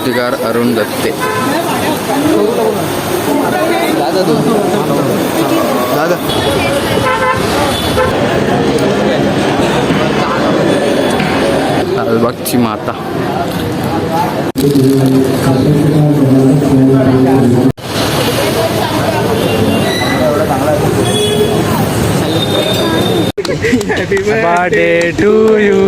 मूर्तिकार अरुण दत्ते. दादा लालबागची माता. Happy birthday to you.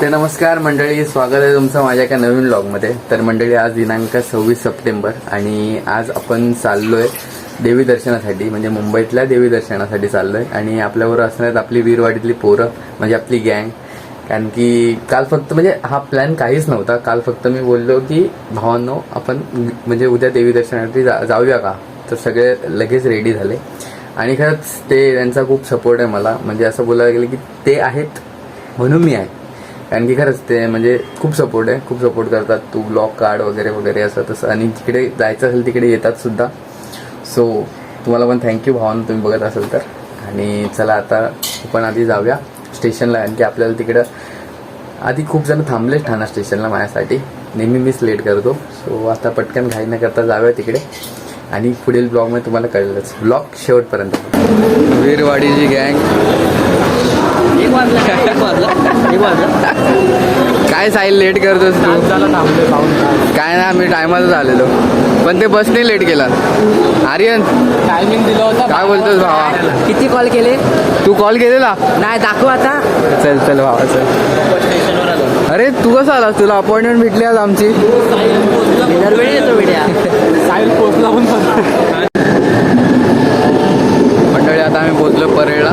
ते नमस्कार मंडळी, स्वागत आहे तुमचं माझ्या एका नवीन व्लॉगमध्ये. तर मंडळी, आज दिनांक 26 सप्टेंबर आणि आज आपण चाललोय देवी दर्शनासाठी, म्हणजे मुंबईतल्या देवी दर्शनासाठी चाललोय. आणि आपल्याबरोबर असणार आपली वीरवाडीतली पोरं, म्हणजे आपली गँग. कारण की काल फक्त म्हणजे हा प्लॅन काहीच नव्हता. काल फक्त मी बोललो की भावांनो आपण म्हणजे उद्या देवी दर्शनासाठी जाऊया का, तर सगळे लगेच रेडी झाले. आणि खरंच ते त्यांचा खूप सपोर्ट आहे मला. म्हणजे असं बोलायला गेलं की ते आहेत म्हणून मी आहे. कारण की खरंच ते म्हणजे खूप सपोर्ट आहे, खूप सपोर्ट करतात. तू ब्लॉग काढ वगैरे वगैरे असं तसं. आणि तिकडे जायचं असेल तिकडे येतात सुद्धा. सो तुम्हाला पण थँक्यू भावांनो, तुम्ही बघत असेल तर. आणि चला आता आपण आधी जाऊया स्टेशनला. कारण की आपल्याला तिकडं आधी खूप जण थांबलेच ठाणा स्टेशनला माझ्यासाठी. नेहमी मीच लेट करतो. सो आता पटकन घाई न करता जाऊया तिकडे. आणि पुढील ब्लॉगमध्ये तुम्हाला कळलंच, ब्लॉग शेवटपर्यंत. वीरवाडीची गँग. काय साहिल लेट करतोस तू? काय ना, मी टायमातच आलेलो, पण ते बसने लेट केला. आर्यन टायमिंग दिलं होतं. काय बोलतोस भावा? किती कॉल केले? तू कॉल केलेला? नाही, दाखव आता. चल चल भावा चल. अरे तू कसं आलास? तुला अपॉइंटमेंट भेटली आज आमची? दरवेळी येतो मीडिया. साहिल पोचला पण मंडळी, आता आम्ही पोचलो परेळला.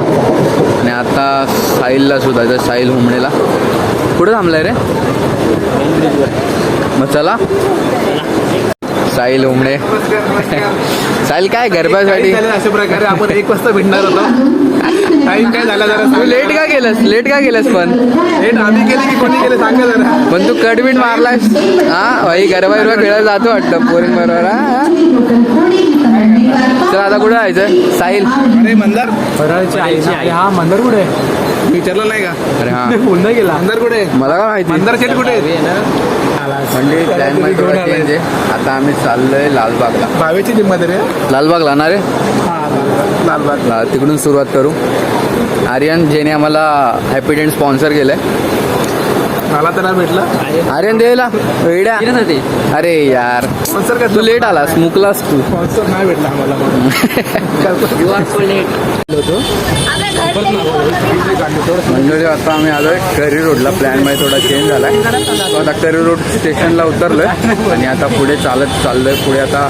आणि आता साहिलला शोधायचं, साहिल हुमणेला. कुठं थांबलाय रे? मग चला. साहिल हुमणे. साहिल काय गरब्यासाठी अशा प्रकारे आपण 1 वाजता भेटणार होतो. टाइम काय झाला जरा? तू लेट का केलंस पण? लेट आम्ही केले की कोणी केले सांगा जरा. पण तू कडबीट मारलास. हा भाई, गरबा बिरबा खेळायला जातो वाटतं पोरीं बरोबर. चल आता कुठं जायचं साहिल? अरे मंदार फराळची आई. हा, मंदार कुठे आहे? विचारलं नाही का? अरे हा, पुन्हा गेला. मंदार कुठे आहे? मला काय माहिती. मंदार शेट कुठे आहे? म्हणजे प्लॅन मध्ये थोडा चेंज आहे. आता आम्ही चाललोय लालबागला. भावेची जिम्मत रे. लालबागला ना रे? लालबाग. तिकडून सुरुवात करू. आर्यन जेने आम्हाला हॅपी डेंट स्पॉन्सर केलंय. मला तर नाही भेटला. आर्यन द्यायला वेड्या. अरे यार, स्पॉन्सर का? तू लेट आलास, मुकलास तू. स्पॉन्सर नाही भेटला आम्हाला. म्हणजे आता आम्ही आलोय करी रोडला. प्लॅन मध्ये थोडा चेंज झालाय. आता करी रोड स्टेशनला उतरलोय आणि आता पुढे चालत चाललोय. पुढे आता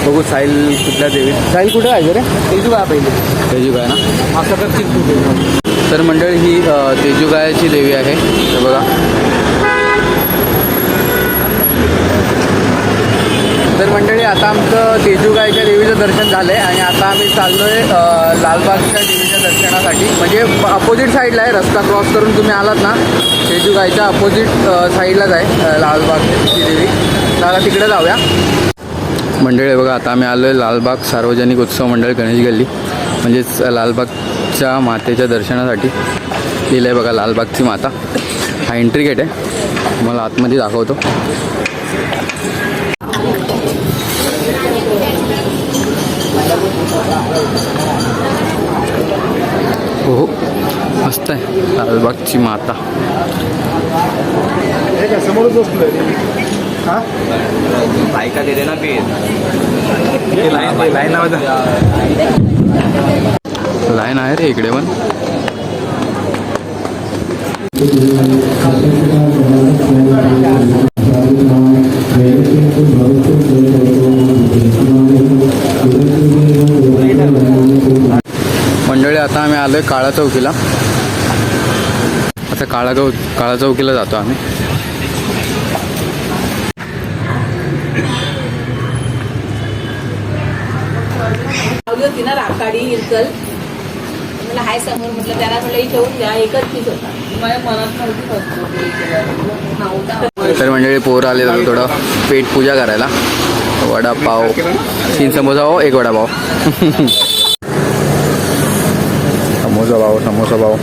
बघू साहिल कुठल्या देवी. साहिल कुठे आहे रे? तेजूगाव पहिले. तेजूगाय ना? असं करतील. तर मंडळी, ही तेजूगायाची देवी आहे. तर बघा. तर मंडळी, आता आमचं तेजूगायच्या देवीचं दर्शन झालंय आणि आता आम्ही चाललोय लालबागच्या देवीच्या दर्शनासाठी. म्हणजे अपोजिट साईडला आहे. रस्ता क्रॉस करून तुम्ही आलात ना, तेजूगायच्या अपोजिट साईडलाच आहे लालबागची देवी. तर आता तिकडे जाऊया. मंडळी बघा, आता आम्ही आलोय लालबाग सार्वजनिक उत्सव मंडळ गणेश गल्ली, म्हणजेच लालबागच्या मातेच्या दर्शनासाठी. लिहिलं आहे बघा लालबागची माता. हा एंट्री गेट आहे, मला आतमध्ये दाखवतो. हो, मस्त आहे लालबागची माता. समोरच बसलोय. हा, बायका दिले ना पे. लाईन लाईन आहे रे इकडे पण. मंडळी, आता आम्ही आलोय काळा चौकीला. आता काळा चौकीला जातो आम्ही. होती ना राखाडी हिरकल, मला हाय समोर म्हटलं त्याला म्हटलं ठेवून द्या. एकच पीस होता. माझ्या मनात नव्हती. तर मंडळी, पोरं आले तर थोडं पेट पूजा करायला. वडापाव 3 समोसा पाव 1 वडापाव. समोसा पाव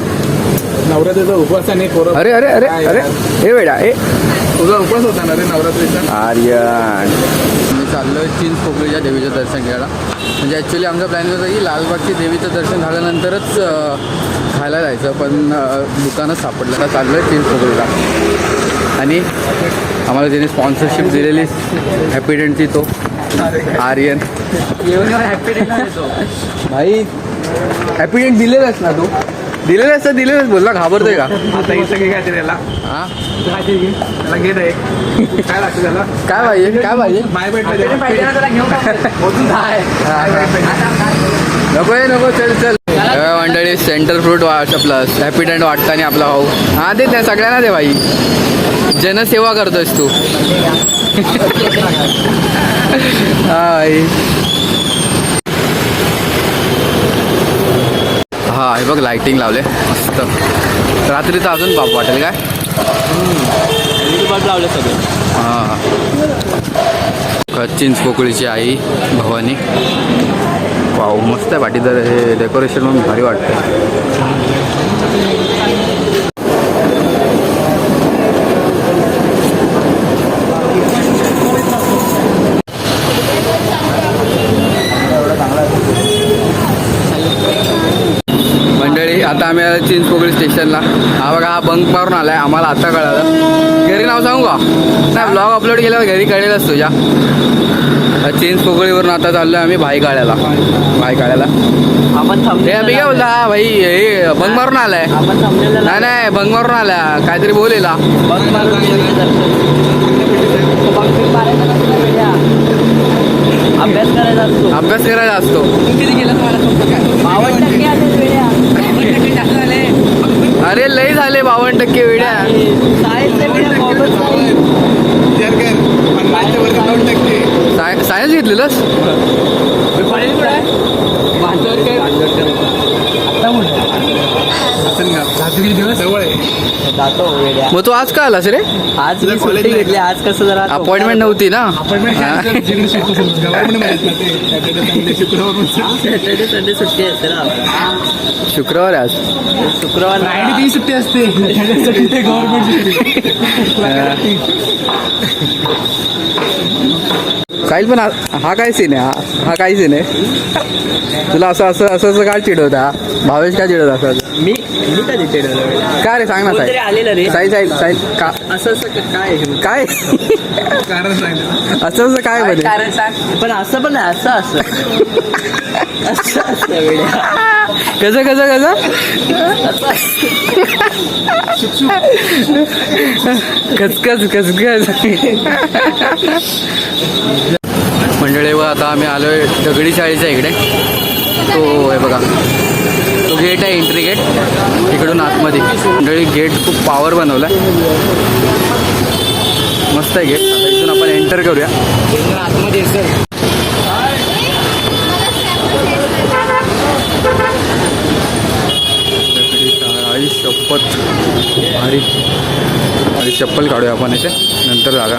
नवरात्रीचा उपवास आणि पोरं अरे अरे अरे अरे हे वेळा ए तुझा उपवास होता ना रे नवरात्रीचा. आर्यन मी चाललो चिंच पोकळीच्या देवीचं दर्शन घ्यायला. म्हणजे ॲक्च्युली आमचा प्लॅन होता की लालबागची देवीचं दर्शन झाल्यानंतरच खायला जायचं, पण दुकानच सापडलं. आता चाललो आहे चिंच पोकळीला. आणि आम्हाला ज्याने स्पॉन्सरशिप दिलेली हॅपीडेंटची तो आर्यन. भाई हॅपीडेंट दिलेलंच ना तू? दिलेलंच तर दिलेलंच बोलला, घाबरतोय का? आता इथं घे काय त्याला हां त्याला घे रे. काय लागतं त्याला? काय पाहिजे काय पाहिजे? माय भेटलं नको आहे नको, चल चल. मंडळी सेंटर फ्रूट प्लस हॅपीडेंट वाटताना आपला भाऊ. हां दे त्या सगळ्यांना दे भाई, जनसेवा करतोयस तू. हाय हा हे बघ लाइटिंग लावले मस्त. रात्रीचं अजून बाप वाटेल काय. लावले सगळे. हां चिंच पोकळीची आई भवानी. वाव मस्त आहे पाठी. तर हे डेकोरेशन म्हणून भारी वाटतं. मंडळी आता आम्ही आलो चिंचपोकळी स्टेशनला. हा बघा हा बंक मारून आलाय, आम्हाला आता कळालं. घरी नाव सांगू का? नाही ब्लॉग अपलोड केल्यावर घरी कळेलच तुझ्या. चिंचपोकळीवरून आता चाललोय आम्ही भाई काळ्याला. आपण हे अभि काय बोलला? हा भाई हे बंक मारून आलाय. आपण थांबलेलं नाही नाही बंक मारून आला काहीतरी बोलेला. अभ्यास करायचा असतो. अभ्यास करायचा असतो. अरे लई झाले 52% वेड्या. सायन्स घेतलेलंस? मग तू आज का आलास रे? आज मी सुट्टी घेतली. आज कसं जरा अपॉइंटमेंट नव्हती ना? सॅटर्डे संडे सुट्टी असते ना. शुक्रवार आहे आज. शुक्रवार ती सुट्टी असते काही पण हा काय सीन आहे? हा काय सीन आहे? तुला असं असं असं असं काय चिडवता? भावेश काय चिडवता असं? मी कधी चिडवलं? काय रे सांग ना कोणतरी आलेलं रे. साई साई साई का असं काय काय कारण सांगितलं असं असं काय म्हणे? कारण सांग. पण असं पण नाही, असं असं वेळा. कसं कसं कसं खचखच खचखच. मंडळी व आता आम्ही आलोय दगडी शाळेच्या इकडे. तो हे बघा तो गेट आहे, एंट्री गेट. इकडून आतमध्ये मंडळी गेट खूप पॉवर बनवला, मस्त आहे गेट. आता इथून आपण एंटर करूया आतमध्ये. आई शपथ भारी. आणि चप्पल काढूया आपण इथे नंतर जागा.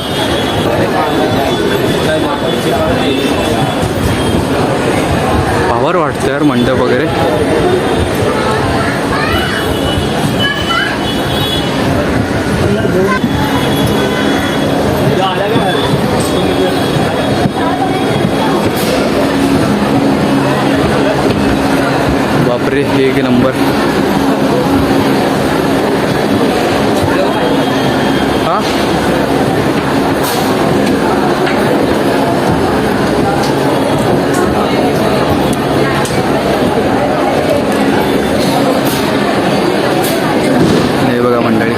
पावर वाटतं यार मंडप वगैरे. बापरे एक नंबर. हां हे बघा मंडळी.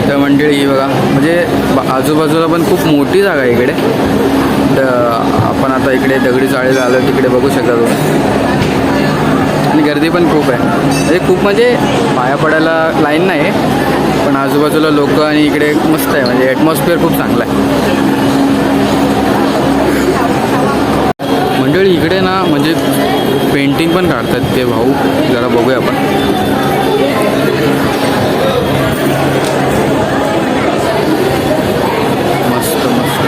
तर मंडळी ही बघा म्हणजे आजूबाजूला पण खूप मोठी जागा आहे इकडे. तर आपण आता इकडे दगडी चाळीला आलो, तिकडे बघू शकता तुम्ही. आणि गर्दी पण खूप आहे. म्हणजे खूप म्हणजे पाया पडायला लाईन नाही, पण आजूबाजूला लोक आणि इकडे मस्त आहे. म्हणजे ॲटमॉस्फिअर खूप चांगला आहे. मंडळी इकडे ना म्हणजे पेंटिंग पण काढतात ते भाऊ. जरा बघूया आपण. मस्त मस्त.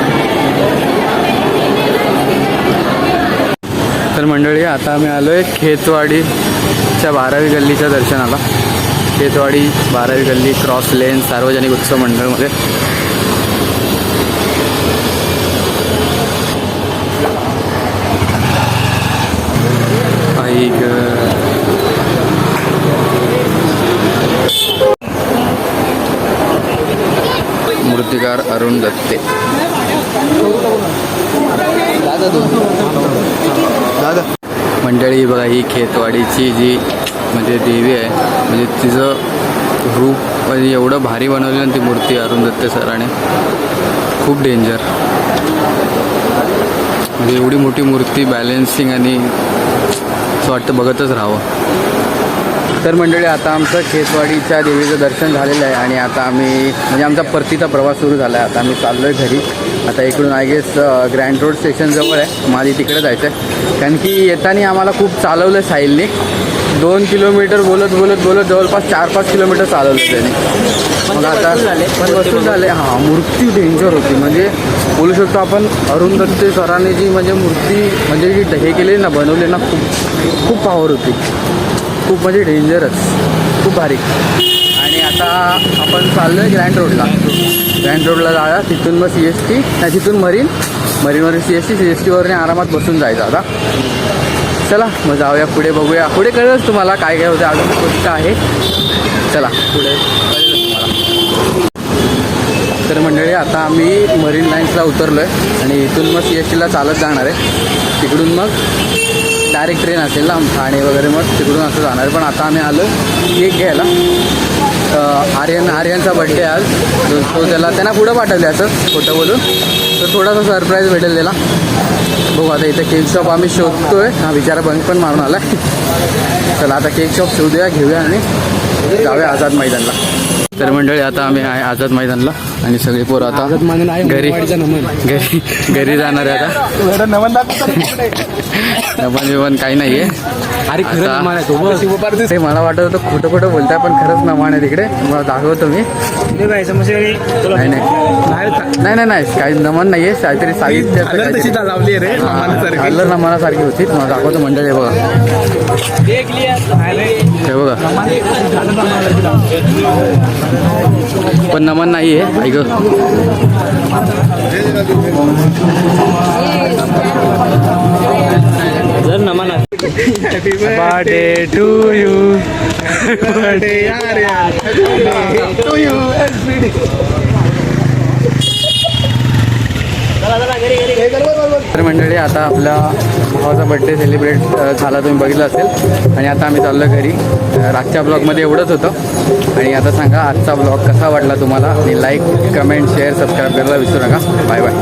मंडळी आता आम्ही आलोय खेतवाडीच्या 12वी गल्लीच्या दर्शनाला. खेतवाडी 12वी गल्ली क्रॉस लेन सार्वजनिक उत्सव मंडळमध्ये. मूर्तिकार अरुण दत्ते. दादा मंडळी बघा, ही खेतवाडीची जी म्हणजे देवी आहे, म्हणजे तिचं रूप म्हणजे एवढं भारी बनवलं ना ती मूर्ती अरुण दत्ते सराने. खूप डेंजर, म्हणजे एवढी मोठी मूर्ती बॅलेन्सिंग आणि असं वाटतं बघतच राहावं. तर मंडळी आता आमचं खेतवाडीच्या देवीचं दर्शन झालेलं आहे आणि आता आम्ही म्हणजे आमचा परतीचा प्रवास सुरू झाला आहे. आता आम्ही चाललो आहे घरी. आता इकडून I guess Grant Road station जवळ आहे, माझी तिकडे जायचं आहे. कारण की येताना आम्हाला खूप चालवलं साहिलने. 2 किलोमीटर बोलत बोलत बोलत जवळपास 4-5 किलोमीटर चालवलं त्याने. मग आता पण वसूल झाले. हां, मूर्ती डेंजर होती, म्हणजे बोलू शकतो आपण अरुण दत्ते सरांनी जी म्हणजे मूर्ती म्हणजे जी हे केली ना, बनवली ना, खूप खूप पॉवर होती. खूप म्हणजे डेंजरच, खूप भारी. आणि आता आपण चाललो आहे ग्रँड रोडला जाऊया. तिथून मग CST नाही, तिथून मरीनवरून CSTवरने आरामात बसून जायचं. आता चला मग जाऊया पुढे, बघूया. पुढे कळलंच तुम्हाला काय काय होतं, अजून गोष्ट आहे. चला पुढे कळलं तुम्हाला. तर मंडळी आता आम्ही मरीन लाईन्सला उतरलो आहे आणि इथून मग CSTला चालत जाणार आहे. तिकडून मग डायरेक्ट ट्रेन असेल ना ठाणे वगैरे, मग तिकडून असं जाणार. पण आता आम्ही आलो केक घ्यायला. आर्यनचा बड्डे आज, तो त्यांना पुढं पाठवले असं खोटं बोलून. तर थोडासा सरप्राईज भेटेल त्याला. बघू आता इथे केक शॉप आम्ही शोधतोय. हा बिचारा बंक पण मारून आला. चला आता केक शॉप शोधूया, घेऊया आणि जाऊया आझाद मैदानला. तर मंडळी आता आम्ही आहे आझाद मैदानला आणि सगळी पोरं आता घरी जाणार आहे. आता नमन विमन काही नाही आहे. ते मला वाटत होतं खोटं खोटं बोलताय, पण खरंच नमान आहे तिकडे. मला दाखवतो मी. नाही काही नमन नाही आहे, काहीतरी साहित्य आलं नमनासारखी होती. मला दाखवतो मंडळी. बघा हे बघा, पण नमन नाही आहे. ऐक जर नमन बर्थडे टू यू, तर मंडळी आता आपल्या भावाचा बड्डे सेलिब्रेट झाला, तुम्ही बघितलं असेल. आणि आता आम्ही चाललो घरी. आजच्या ब्लॉगमध्ये एवढंच होतं. आणि आता सांगा आजचा ब्लॉग कसा वाटला तुम्हाला, आणि लाईक, कमेंट, शेअर, सबस्क्राईब करायला विसरू नका. Bye bye.